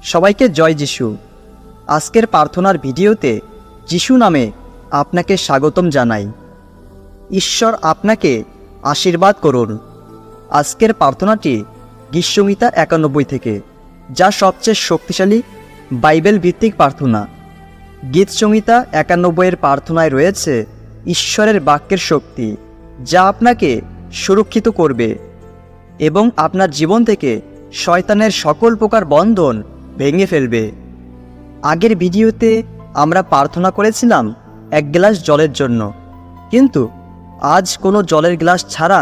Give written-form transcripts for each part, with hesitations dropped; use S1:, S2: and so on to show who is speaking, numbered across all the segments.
S1: সবাইকে জয় যিশু। আজকের প্রার্থনার ভিডিওতে যিশু নামে আপনাকে স্বাগতম জানাই। ঈশ্বর আপনাকে আশীর্বাদ করুন। আজকের প্রার্থনাটি গীতসংহিতা 91 থেকে, যা সবচেয়ে শক্তিশালী বাইবেল ভিত্তিক প্রার্থনা। গীতসংহিতা 91-এর প্রার্থনায় রয়েছে ঈশ্বরের বাক্যের শক্তি, যা আপনাকে সুরক্ষিত করবে এবং আপনার জীবন থেকে শয়তানের সকল প্রকার বন্ধন ভেঙে ফেলবে। আগের ভিডিওতে আমরা প্রার্থনা করেছিলাম এক গ্লাস জলের জন্য, কিন্তু আজ কোনো জলের গ্লাস ছাড়া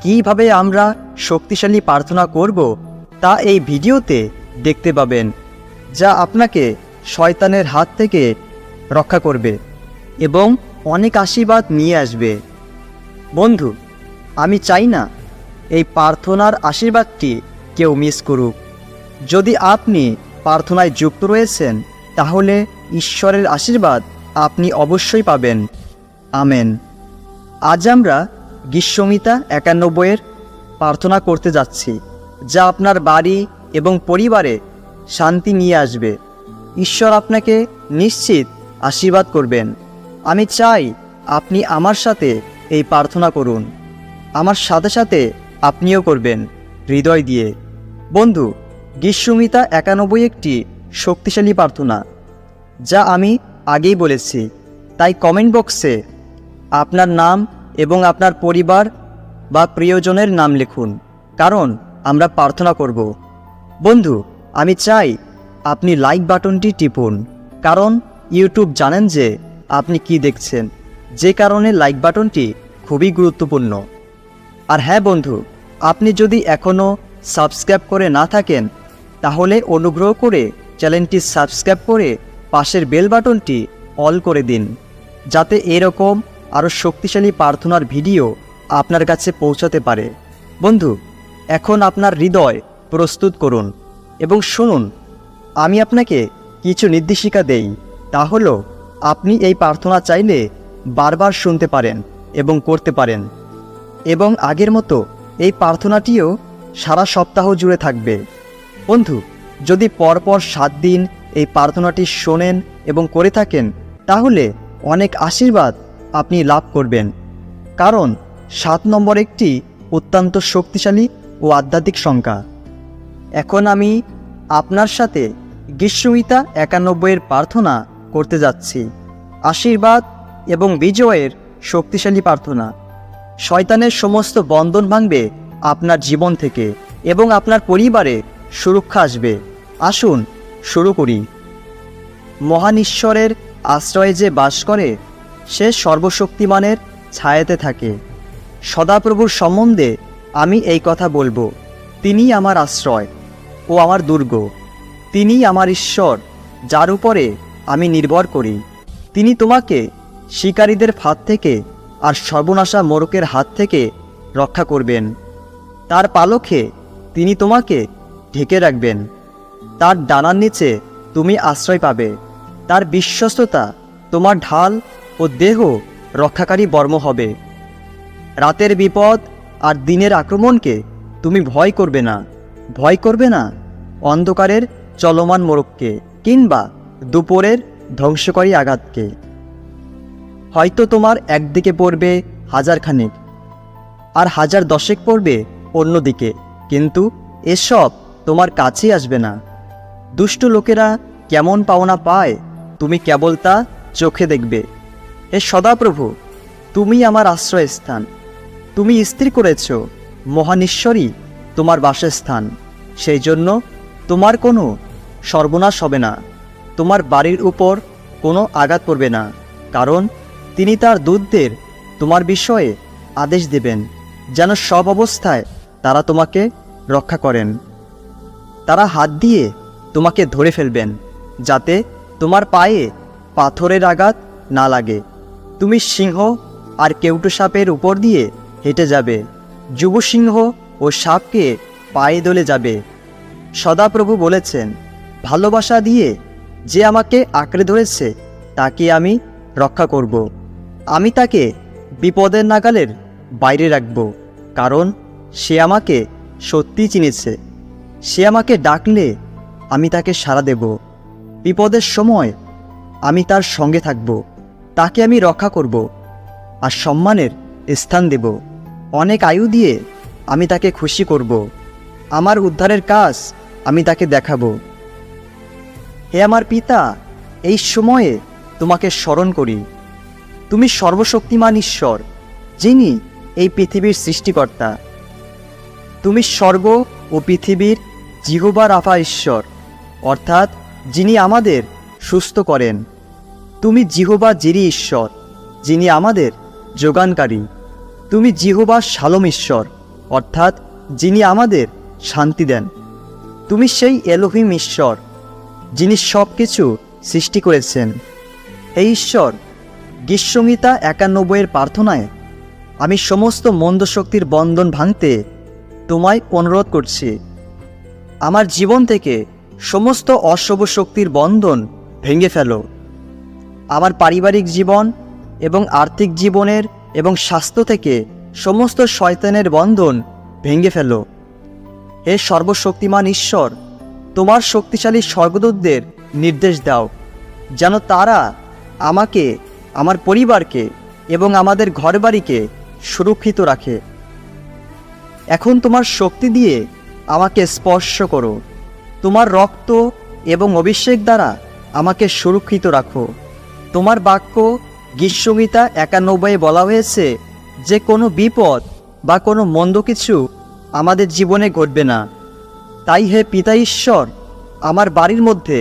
S1: কীভাবে আমরা শক্তিশালী প্রার্থনা করব তা এই ভিডিওতে দেখতে পাবেন, যা আপনাকে শয়তানের হাত থেকে রক্ষা করবে এবং অনেক আশীর্বাদ নিয়ে আসবে। বন্ধু, আমি চাই না এই প্রার্থনার আশীর্বাদটি কেউ মিস করুক। যদি আপনি প্রার্থনায় যুক্ত রয়েছেন, তাহলে ঈশ্বরের আশীর্বাদ আপনি অবশ্যই পাবেন। আমেন। আজ আমরা গীতসংহিতা 91-এর প্রার্থনা করতে যাচ্ছি, যা আপনার বাড়ি এবং পরিবারে শান্তি নিয়ে আসবে। ঈশ্বর আপনাকে নিশ্চিত আশীর্বাদ করবেন। আমি চাই আপনি আমার সাথে এই প্রার্থনা করুন। আমার সাথে সাথে আপনিও করবেন হৃদয় দিয়ে। বন্ধু, গীতসংহিতা 91 একটি শক্তিশালী প্রার্থনা, যা আমি আগেই বলেছি। তাই কমেন্ট বক্সে আপনার নাম এবং আপনার পরিবার বা প্রিয়জনের নাম লিখুন, কারণ আমরা প্রার্থনা করব। বন্ধু, আমি চাই আপনি লাইক বাটনটি টিপুন, কারণ ইউটিউব জানেন যে আপনি কি দেখছেন, যে কারণে লাইক বাটনটি খুবই গুরুত্বপূর্ণ। আর হ্যাঁ বন্ধু, আপনি যদি এখনও সাবস্ক্রাইব করে না থাকেন, তাহলে অনুগ্রহ করে চ্যানেলটি সাবস্ক্রাইব করে পাশের বেল বাটনটি অল করে দিন, যাতে এরকম আরও শক্তিশালী প্রার্থনার ভিডিও আপনার কাছে পৌঁছাতে পারে। বন্ধু, এখন আপনার হৃদয় প্রস্তুত করুন এবং শুনুন। আমি আপনাকে কিছু নির্দেশিকা দেই, তা হলো আপনি এই প্রার্থনা চাইলে বারবার শুনতে পারেন এবং করতে পারেন, এবং আগের মতো এই প্রার্থনাটিও সারা সপ্তাহ জুড়ে থাকবে। বন্ধু, যদি পরপর 7 দিন এই প্রার্থনাটি শোনেন এবং করে থাকেন, তাহলে অনেক আশীর্বাদ আপনি লাভ করবেন, কারণ 7 নম্বর একটি অত্যন্ত শক্তিশালী ও আধ্যাত্মিক সংখ্যা। এখন আমি আপনার সাথে গীতসংহিতা 91-এর প্রার্থনা করতে যাচ্ছি। আশীর্বাদ এবং বিজয়ের শক্তিশালী প্রার্থনা। শয়তানের সমস্ত বন্ধন ভাঙবে আপনার জীবন থেকে এবং আপনার পরিবারে সুরক্ষা আসবে। আসুন শুরু করি। মহান ঈশ্বরের আশ্রয়ে যে বাস করে, সে সর্বশক্তিমানের ছায়াতে থাকে। সদাপ্রভুর সম্বন্ধে আমি এই কথা বলবো, তিনি আমার আশ্রয় ও আমার দুর্গ। তিনি আমার ঈশ্বর, যার উপরে আমি নির্ভর করি। তিনি তোমাকে শিকারীদের ফাঁদ থেকে আর সর্বনাশা মোরকের হাত থেকে রক্ষা করবেন। তার পালকে তিনি তোমাকে ঢেকে রাখবেন। তার ডানার নিচে তুমি আশ্রয় পাবে। তার বিশ্বস্ততা তোমার ঢাল ও দেহ রক্ষাকারী বর্ম হবে। রাতের বিপদ আর দিনের আক্রমণকে তুমি ভয় করবে না। ভয় করবে না অন্ধকারের চলমান মোরককে, কিংবা দুপুরের ধ্বংসকারী আঘাতকে। হয়তো তোমার একদিকে পড়বে 1000 খানেক, আর 1010 পড়বে অন্যদিকে, কিন্তু এসব তোমার কাছেই আসবে না। দুষ্ট লোকেরা কেমন পাওনা পায়, তুমি কেবল তা চোখে দেখবে। হে সদাপ্রভু, তুমি আমার আশ্রয়স্থান। তুমি স্থির করেছ মহান ঈশ্বরই তোমার বাসস্থান। সেই জন্য তোমার কোনো সর্বনাশ হবে না, তোমার বাড়ির উপর কোনো আঘাত পড়বে না, কারণ তিনি তার দূতদের তোমার বিষয়ে আদেশ দেবেন, যেন সব অবস্থায় তারা তোমাকে রক্ষা করেন। তারা হাত দিয়ে তোমাকে ধরে ফেলবেন, যাতে তোমার পায়ে পাথরের আঘাত না লাগে। তুমি সিংহ আর কেউটো সাপের উপর দিয়ে হেঁটে যাবে, যুব সিংহ ও সাপকে পায়ে দলে যাবে। সদাপ্রভু বলেছেন, ভালোবাসা দিয়ে যে আমাকে আঁকড়ে ধরেছে, তাকে আমি রক্ষা করব। আমি তাকে বিপদের নাগালের বাইরে রাখব, কারণ সে আমাকে সত্যি চিনেছে। সে আমাকে ডাকলে আমি তাকে সাড়া দেব। বিপদের সময় আমি তার সঙ্গে থাকব, তাকে আমি রক্ষা করব আর সম্মানের স্থান দেব। অনেক আয়ু দিয়ে আমি তাকে খুশি করব। আমার উদ্ধারের কাজ আমি তাকে দেখাবো। হে আমার পিতা, এই সময়ে তোমাকে স্মরণ করি। তুমি সর্বশক্তিমান ঈশ্বর, যিনি এই পৃথিবীর সৃষ্টিকর্তা। তুমি স্বর্গ ও পৃথিবীর জিহোবা রাফা ঈশ্বর, অর্থাৎ যিনি আমাদের সুস্থ করেন। তুমি জিহোবা জিরি ঈশ্বর, যিনি আমাদের যোগানকারী। তুমি জিহোবা শালোম ঈশ্বর, অর্থাৎ যিনি আমাদের শান্তি দেন। তুমি সেই এলোহিম ঈশ্বর, যিনি সব কিছু সৃষ্টি করেছেন। হে ঈশ্বর, গীতসংহিতা 91 প্রার্থনায় আমি সমস্ত মন্দ শক্তির বন্ধন ভাঙতে তোমায় অনুরোধ করছি। আমার জীবন থেকে সমস্ত অশুভ শক্তির বন্ধন ভেঙে ফেলো। আমার পারিবারিক জীবন এবং আর্থিক জীবনের এবং স্বাস্থ্য থেকে সমস্ত শয়তানের বন্ধন ভেঙে ফেলো। হে সর্বশক্তিমান ঈশ্বর, তোমার শক্তিশালী স্বর্গদূতদের নির্দেশ দাও যেন তারা আমাকে, আমার পরিবারকে এবং আমাদের ঘরবাড়িকে সুরক্ষিত রাখে। এখন তোমার শক্তি দিয়ে আমাকে স্পর্শ করো। তোমার রক্ত এবং অভিষেক দ্বারা আমাকে সুরক্ষিত রাখো। তোমার বাক্য গীতসংহিতা 91 বলা হয়েছে যে কোনো বিপদ বা কোনো মন্দ কিছু আমাদের জীবনে ঘটবে না। তাই হে পিতা ঈশ্বর, আমার বাড়ির মধ্যে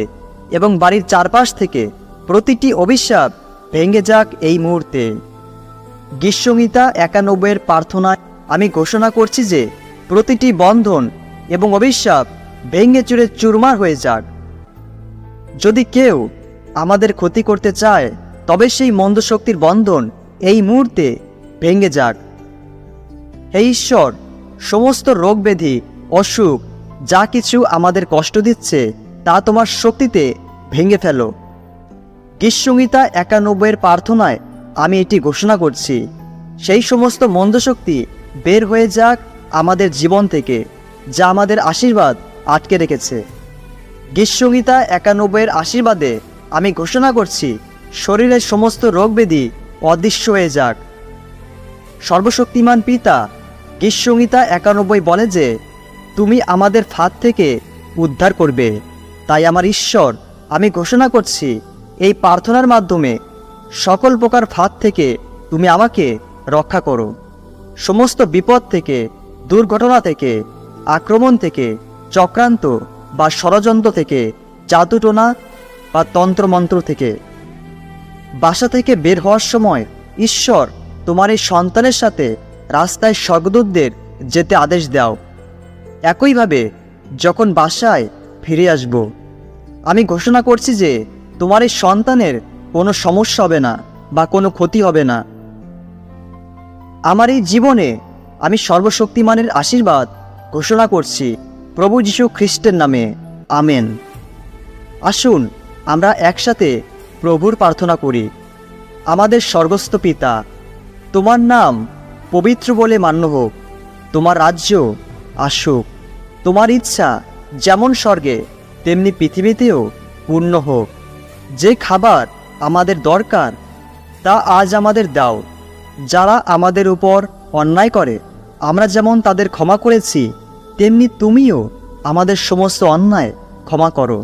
S1: এবং বাড়ির চারপাশ থেকে প্রতিটি অভিশাপ ভেঙে যাক এই মুহূর্তে। গীতসংহিতা 91 প্রার্থনায় আমি ঘোষণা করছি যে প্রতিটি বন্ধন এবং অভিশাপ ভেঙে চুরে চুরমার হয়ে যাক। যদি কেউ আমাদের ক্ষতি করতে চায় তবে সেই মন্দ শক্তির বন্ধন এই মুহূর্তে ভেঙে যাক। হে ঈশ্বর, সমস্ত রোগ ব্যাধি, অসুখ যা কিছু আমাদের কষ্ট দিচ্ছে তা তোমার শক্তিতে ভেঙে ফেলো। গীতসংহিতা 91 প্রার্থনায় আমি এটি ঘোষণা করছি, সেই সমস্ত মন্দ শক্তি বের হয়ে যাক আমাদের জীবন থেকে যা আমাদের আশীর্বাদ আটকে রেখেছে। গীতসংহিতা 91 আশীর্বাদে আমি ঘোষণা করছি, শরীরের সমস্ত রোগ ব্যাধি অদৃশ্য হয়ে যাক। সর্বশক্তিমান পিতা, গীতসংহিতা 91 বলে যে তুমি আমাদের ফাঁদ থেকে উদ্ধার করবে। তাই আমার ঈশ্বর, আমি ঘোষণা করছি এই প্রার্থনার মাধ্যমে সকল প্রকার ফাঁদ থেকে তুমি আমাকে রক্ষা করো। সমস্ত বিপদ থেকে, দুর্ঘটনা থেকে, আক্রমণ থেকে, চক্রান্ত বা ষড়যন্ত্র থেকে, জাদুটোনা বা তন্ত্রমন্ত্র থেকে। বাসা থেকে বের হওয়ার সময় ঈশ্বর তোমার এই সন্তানের সাথে রাস্তায় স্বর্গদূতদের যেতে আদেশ দাও। একইভাবে যখন বাসায় ফিরে আসব, আমি ঘোষণা করছি যে তোমার এই সন্তানের কোনো সমস্যা হবে না বা কোনো ক্ষতি হবে না। আমার এই জীবনে আমি সর্বশক্তিমানের আশীর্বাদ ঘোষণা করছি প্রভু যীশু খ্রিস্টের নামে, আমেন। আসুন আমরা একসাথে প্রভুর প্রার্থনা করি। আমাদের স্বর্গস্থ পিতা, তোমার নাম পবিত্র বলে মান্য হোক। তোমার রাজ্য আসুক। তোমার ইচ্ছা যেমন স্বর্গে তেমনি পৃথিবীতেও পূর্ণ হোক। যে খাবার আমাদের দরকার তা আজ আমাদের দাও। যারা আমাদের উপর অন্যায় করে আমরা যেমন তাদের ক্ষমা করেছি, তেমনি তুমিও আমাদের সমস্ত অন্যায় ক্ষমা করো।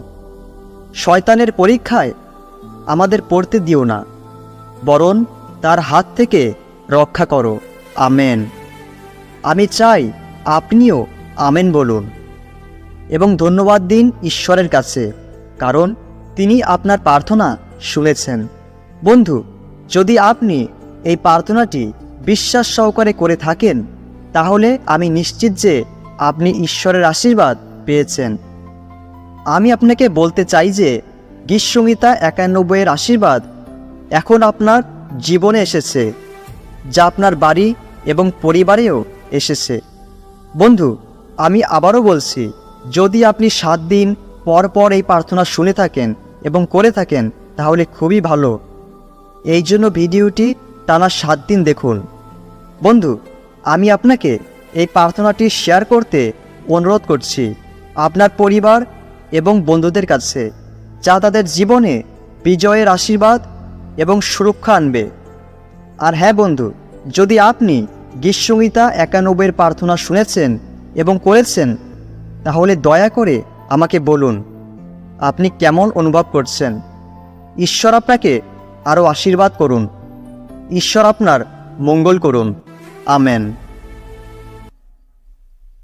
S1: শয়তানের পরীক্ষায় আমাদের পড়তে দিও না, বরং তার হাত থেকে রক্ষা করো। আমেন। আমি চাই আপনিও আমেন বলুন এবং ধন্যবাদ দিন ঈশ্বরের কাছে, কারণ তিনি আপনার প্রার্থনা শুনেছেন। বন্ধু, যদি আপনি এই প্রার্থনাটি বিশ্বাস সহকারে করে থাকেন তাহলে আমি নিশ্চিত যে আপনি ঈশ্বরের আশীর্বাদ পেয়েছেন। আমি আপনাকে বলতে চাই যে গীতসংহিতা 91 আশীর্বাদ এখন আপনার জীবনে এসেছে, যা আপনার বাড়ি এবং পরিবারেও এসেছে। বন্ধু, আমি আবারও বলছি, যদি আপনি 7 দিন পর পর এই প্রার্থনা শুনে থাকেন এবং করে থাকেন তাহলে খুবই ভালো। এই জন্য ভিডিওটি টানা 7 দিন দেখুন। বন্ধু, আমি আপনাকে এই প্রার্থনাটি শেয়ার করতে অনুরোধ করছি। আপনার পরিবার এবং বন্ধুদের কাছে, যা তাদের জীবনে বিজয়ের আশীর্বাদ এবং সুরক্ষা আনবে। আর হ্যাঁ বন্ধু, যদি আপনি গীতসংহিতা 91 প্রার্থনা শুনেছেন এবং করেছেন, তাহলে দয়া করে আমাকে বলুন আপনি কেমন অনুভব করছেন। ঈশ্বর আপনাকে আরও আশীর্বাদ করুন। ঈশ্বর আপনার মঙ্গল করুন। আমেন।